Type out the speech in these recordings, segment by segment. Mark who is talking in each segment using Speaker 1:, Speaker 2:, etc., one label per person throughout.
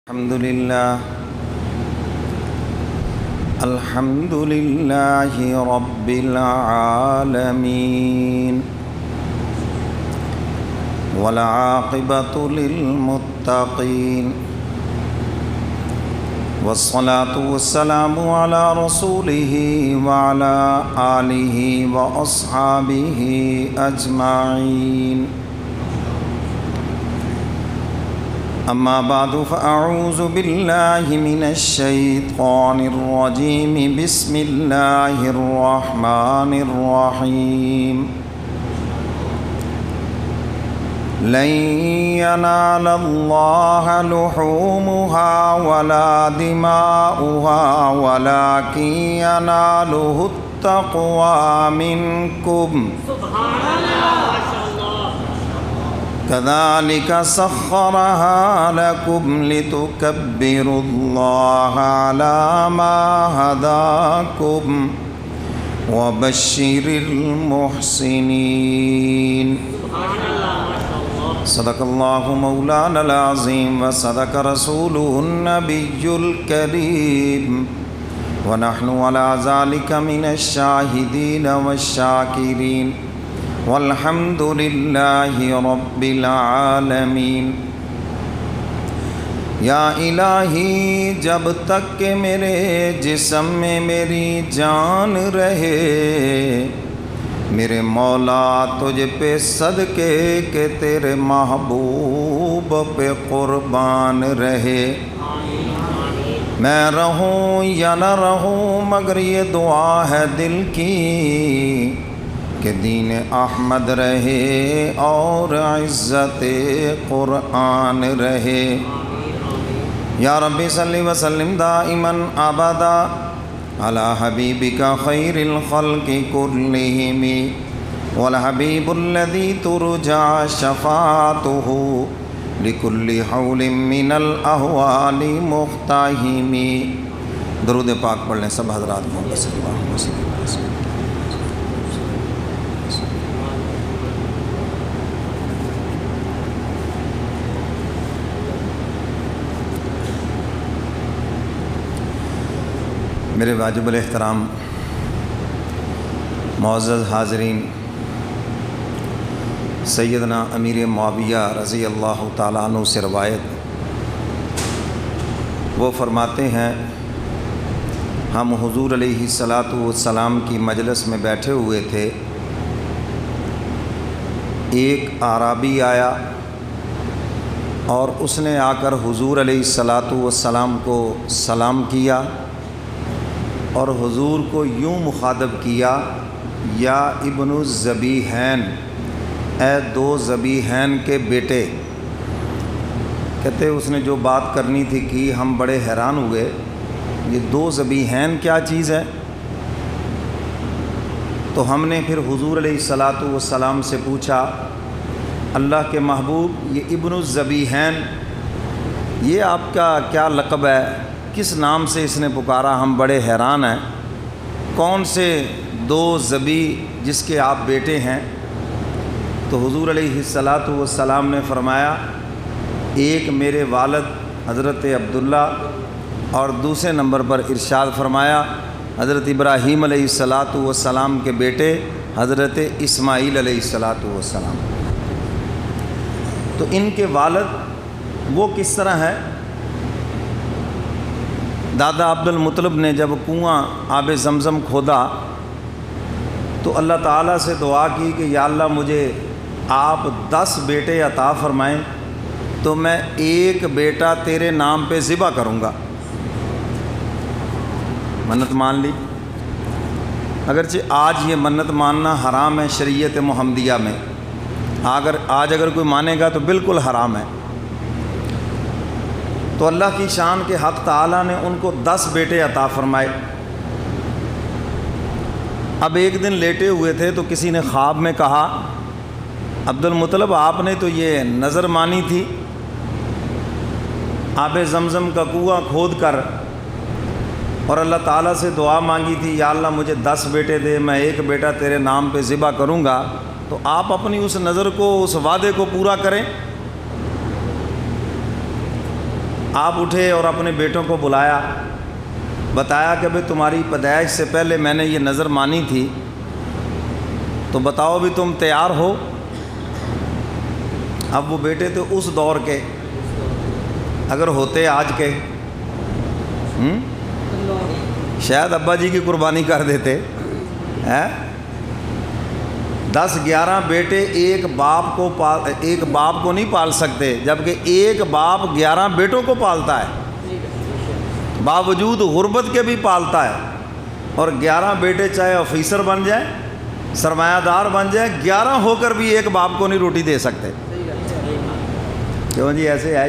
Speaker 1: الحمد لله رب العالمين والعاقبة للمتقين والصلاة والسلام على رسوله وعلى آله وأصحابه أجمعين. أما بعد فأعوذ بالله من الشيطان الرجيم. بسم الله الرحمن الرحيم. لن ينال الله لحومها ولا دماؤها ولكن يناله التقوى منكم. سبحان الله. كذلك سخرها لكم لتكبروا الله على ما هداكم وبشر المحسنين. صدق الله مولانا العظيم وصدق رسوله النبي الكريم ونحن على ذلك من الشاهدين والشاكرين والحمد لله رب العالمین. یا الہی جب تک کہ میرے جسم میں میری جان رہے، میرے مولا تجھ پہ صدقے کہ تیرے محبوب پہ قربان رہے. میں رہوں یا نہ رہوں مگر یہ دعا ہے دل کی کہ دین احمد رہے اور عزت قرآن رہے. یا رب صلی وسلم دائما ابدا علی حبیبک خیر الخلق کلہم والحبیب الذی ترجى شفاعته لکل حول من الاحوال مقتحم. درود پاک پڑھ لیں سب حضرات. محمد صلی اللہ علیہ وسلم. میرے واجب الاحترام معزز حاضرین، سیدنا امیر معاویہ رضی اللہ تعالیٰ عنہ سے روایت، وہ فرماتے ہیں ہم حضور علیہ الصلاۃ والسلام کی مجلس میں بیٹھے ہوئے تھے. ایک اعرابی آیا اور اس نے آ کر حضور علیہ الصلاۃ والسلام کو سلام کیا اور حضور کو یوں مخاطب کیا، یا ابن الذبیحین، اے دو ذبیحین کے بیٹے. کہتے اس نے جو بات کرنی تھی کی، ہم بڑے حیران ہوئے، یہ دو ذبیحین کیا چیز ہے؟ تو ہم نے پھر حضور علیہ الصلاۃ والسلام سے پوچھا، اللہ کے محبوب یہ ابن الذبیحین یہ آپ کا کیا لقب ہے؟ کس نام سے اس نے پکارا؟ ہم بڑے حیران ہیں، کون سے دو ذبیح جس کے آپ بیٹے ہیں؟ تو حضور علیہ الصلاۃ والسلام نے فرمایا، ایک میرے والد حضرت عبداللہ اور دوسرے نمبر پر ارشاد فرمایا حضرت ابراہیم علیہ الصلاۃ والسلام کے بیٹے حضرت اسماعیل علیہ الصلاۃ والسلام. تو ان کے والد وہ کس طرح ہے؟ دادا عبد المطلب نے جب کنواں آب زمزم کھودا تو اللہ تعالیٰ سے دعا کی کہ یا اللہ مجھے آپ 10 بیٹے عطا فرمائیں تو میں ایک بیٹا تیرے نام پہ ذبح کروں گا. منت مان لی. اگرچہ آج یہ منت ماننا حرام ہے شریعت محمدیہ میں، آج اگر کوئی مانے گا تو بالکل حرام ہے. تو اللہ کی شان کے حق تعالیٰ نے ان کو 10 بیٹے عطا فرمائے. اب ایک دن لیٹے ہوئے تھے تو کسی نے خواب میں کہا، عبد المطلب آپ نے تو یہ نظر مانی تھی، آب زمزم کا کنواں کھود کر اور اللہ تعالیٰ سے دعا مانگی تھی یا اللہ مجھے 10 بیٹے دے، میں ایک بیٹا تیرے نام پہ ذبح کروں گا، تو آپ اپنی اس نظر کو، اس وعدے کو پورا کریں۔ آپ اٹھے اور اپنے بیٹوں کو بلایا، بتایا کہ بھئی تمہاری پیدائش سے پہلے میں نے یہ نظر مانی تھی، تو بتاؤ بھی تم تیار ہو؟ اب وہ بیٹے تو اس دور کے، اگر ہوتے آج کے شاید ابا جی کی قربانی کر دیتے ہیں۔ 10-11 بیٹے ایک باپ کو نہیں پال سکتے، جبکہ ایک باپ 11 بیٹوں کو پالتا ہے، باوجود غربت کے بھی پالتا ہے۔ اور 11 بیٹے چاہے آفیسر بن جائیں، سرمایہ دار بن جائیں، 11 ہو کر بھی ایک باپ کو نہیں روٹی دے سکتے۔ کیوں جی ایسے ہے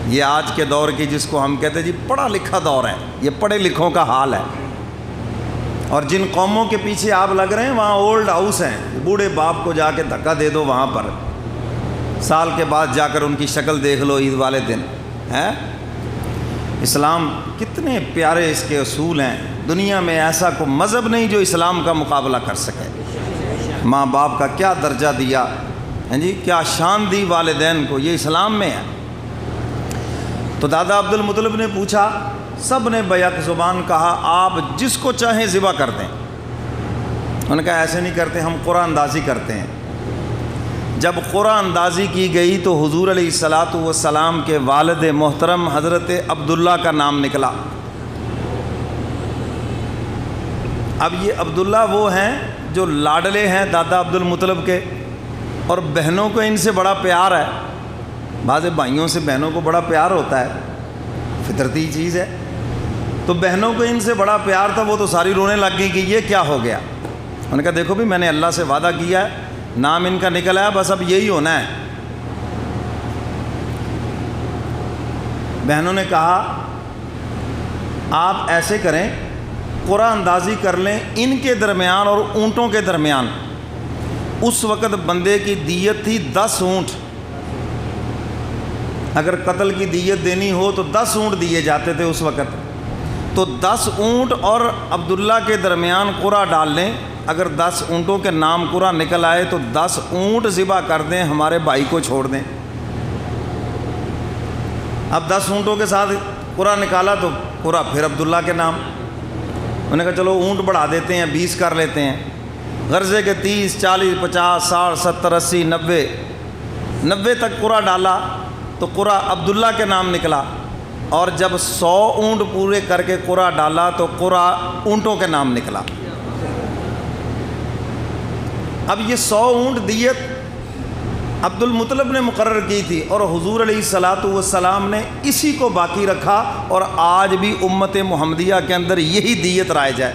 Speaker 1: یہ آج کے دور کی، جس کو ہم کہتے ہیں جی پڑھا لکھا دور ہے، یہ پڑھے لکھوں کا حال ہے۔ اور جن قوموں کے پیچھے آپ لگ رہے ہیں وہاں اولڈ ہاؤس ہیں، بوڑھے باپ کو جا کے دھکا دے دو وہاں پر، سال کے بعد جا کر ان کی شکل دیکھ لو عید والے دن ہے۔ اسلام کتنے پیارے اس کے اصول ہیں، دنیا میں ایسا کوئی مذہب نہیں جو اسلام کا مقابلہ کر سکے۔ ماں باپ کا کیا درجہ دیا ہے جی، کیا شان دی والدین کو، یہ اسلام میں ہے۔ تو دادا عبد المطلب نے پوچھا، سب نے بیک زبان کہا آپ جس کو چاہیں ذبح کر دیں۔ انہوں نے کہا ایسے نہیں کرتے، ہم قرآن اندازی کرتے ہیں۔ جب قرآن اندازی کی گئی تو حضور علیہ الصلاۃ والسلام کے والد محترم حضرت عبداللہ کا نام نکلا۔ اب یہ عبداللہ وہ ہیں جو لاڈلے ہیں دادا عبد المطلب کے، اور بہنوں کو ان سے بڑا پیار ہے۔ بعض بھائیوں سے بہنوں کو بڑا پیار ہوتا ہے، فطرتی چیز ہے۔ تو بہنوں کو ان سے بڑا پیار تھا، وہ تو ساری رونے لگ گئی کہ یہ کیا ہو گیا۔ انہوں نے کہا دیکھو بھی میں نے اللہ سے وعدہ کیا ہے، نام ان کا نکل آیا، بس اب یہی ہونا ہے۔ بہنوں نے کہا آپ ایسے کریں، قرآن اندازی کر لیں ان کے درمیان اور اونٹوں کے درمیان۔ اس وقت بندے کی دیت تھی 10 اونٹ، اگر قتل کی دیت دینی ہو تو 10 اونٹ دیے جاتے تھے اس وقت۔ تو 10 اونٹ اور عبداللہ کے درمیان قرعہ ڈال لیں، اگر 10 اونٹوں کے نام قرعہ نکل آئے تو 10 اونٹ ذبح کر دیں، ہمارے بھائی کو چھوڑ دیں۔ اب 10 اونٹوں کے ساتھ قرعہ نکالا تو قرعہ پھر عبداللہ کے نام۔ انہوں نے کہا چلو اونٹ بڑھا دیتے ہیں، 20 کر لیتے ہیں، غرضے کے 30 40 50 60 70 80 90 تک قرعہ ڈالا تو قرعہ عبداللہ کے نام نکلا۔ اور جب 100 اونٹ پورے کر کے قرعہ ڈالا تو قرعہ اونٹوں کے نام نکلا۔ اب یہ 100 اونٹ دیت عبد المطلب نے مقرر کی تھی، اور حضور علیہ الصلاۃ والسلام نے اسی کو باقی رکھا، اور آج بھی امت محمدیہ کے اندر یہی دیت رائج ہے۔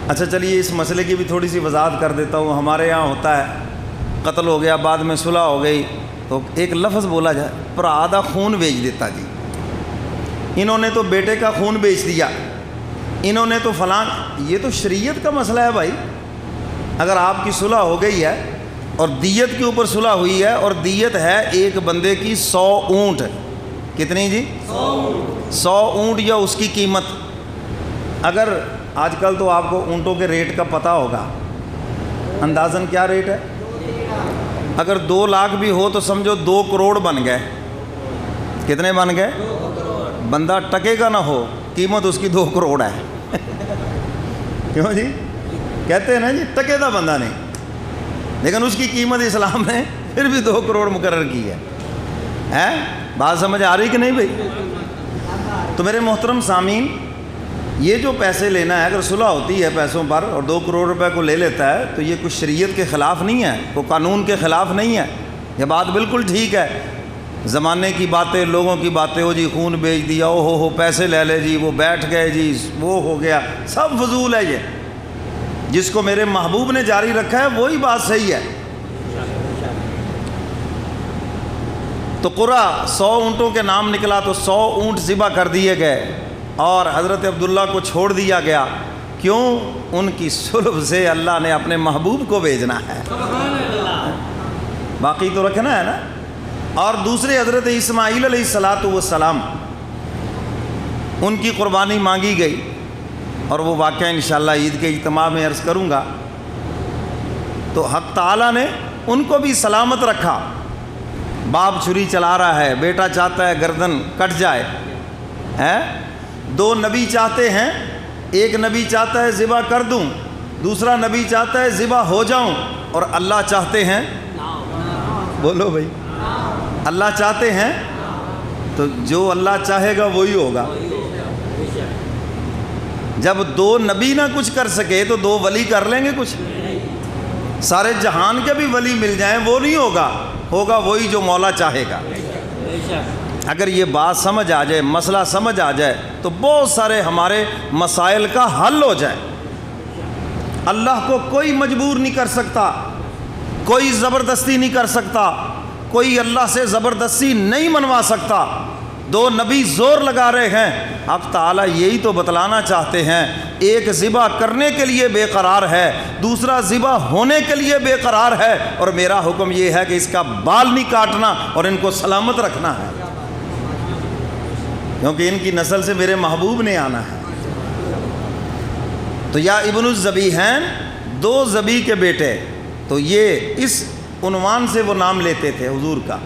Speaker 1: اچھا چلیے اس مسئلے کی بھی تھوڑی سی وضاحت کر دیتا ہوں۔ ہمارے یہاں ہوتا ہے قتل ہو گیا، بعد میں صلح ہو گئی تو ایک لفظ بولا جائے، بھرا دا خون بیچ دیتا جی، انہوں نے تو بیٹے کا خون بیچ دیا، انہوں نے تو فلان۔ یہ تو شریعت کا مسئلہ ہے بھائی۔ اگر آپ کی صلح ہو گئی ہے اور دیت کے اوپر صلح ہوئی ہے، اور دیت ہے ایک بندے کی 100 اونٹ، کتنی جی؟ 100 اونٹ یا اس کی قیمت۔ اگر آج کل تو آپ کو اونٹوں کے ریٹ کا پتہ ہوگا، اندازاً کیا ریٹ ہے؟ اگر 2 لاکھ بھی ہو تو سمجھو 2 کروڑ بن گئے۔ کتنے بن گئے؟ بندہ ٹکے گا نہ ہو، قیمت اس کی 2 کروڑ ہے۔ کیوں جی؟ کہتے ہیں نا جی ٹکے دا بندہ نہیں، لیکن اس کی قیمت اسلام نے پھر بھی 2 کروڑ مقرر کی ہے۔ بات سمجھ آ رہی کہ نہیں بھائی؟ تو میرے محترم سامعین، یہ جو پیسے لینا ہے، اگر صلح ہوتی ہے پیسوں پر اور 2 کروڑ روپے کو لے لیتا ہے تو یہ کچھ شریعت کے خلاف نہیں ہے، کوئی قانون کے خلاف نہیں ہے، یہ بات بالکل ٹھیک ہے۔ زمانے کی باتیں، لوگوں کی باتیں، ہو جی خون بیچ دیا، او ہو پیسے لے لے جی، وہ بیٹھ گئے جی، وہ ہو گیا، سب فضول ہے۔ یہ جس کو میرے محبوب نے جاری رکھا ہے وہی بات صحیح ہے۔ تو قرعہ 100 اونٹوں کے نام نکلا تو 100 اونٹ ذبح کر دیے گئے، اور حضرت عبداللہ کو چھوڑ دیا گیا۔ کیوں؟ ان کی صلب سے اللہ نے اپنے محبوب کو بھیجنا ہے، باقی تو رکھنا ہے نا۔ اور دوسرے حضرت اسماعیل علیہ الصلاۃ والسلام، ان کی قربانی مانگی گئی، اور وہ واقعہ انشاءاللہ عید کے اجتماع میں عرض کروں گا۔ تو حق تعالیٰ نے ان کو بھی سلامت رکھا، باپ چھری چلا رہا ہے، بیٹا چاہتا ہے گردن کٹ جائے، دو نبی چاہتے ہیں، ایک نبی چاہتا ہے ذبح کر دوں، دوسرا نبی چاہتا ہے ذبح ہو جاؤں، اور اللہ چاہتے ہیں، بولو بھائی، اللہ چاہتے ہیں، تو جو اللہ چاہے گا وہی ہوگا۔ جب دو نبی نہ کچھ کر سکے تو دو ولی کر لیں گے کچھ؟ سارے جہان کے بھی ولی مل جائیں وہ نہیں ہوگا، ہوگا وہی جو مولا چاہے گا۔ اگر یہ بات سمجھ آ جائے، مسئلہ سمجھ آ جائے، تو بہت سارے ہمارے مسائل کا حل ہو جائے۔ اللہ کو کوئی مجبور نہیں کر سکتا، کوئی زبردستی نہیں کر سکتا، کوئی اللہ سے زبردستی نہیں منوا سکتا۔ دو نبی زور لگا رہے ہیں، اب تعالیٰ یہی تو بتلانا چاہتے ہیں، ایک ذبح کرنے کے لیے بے قرار ہے، دوسرا ذبح ہونے کے لیے بے قرار ہے، اور میرا حکم یہ ہے کہ اس کا بال نہیں کاٹنا اور ان کو سلامت رکھنا ہے، کیونکہ ان کی نسل سے میرے محبوب نے آنا ہے۔ تو یا ابن الذبیحین، دو ذبیح کے بیٹے، تو یہ اس عنوان سے وہ نام لیتے تھے حضور کا۔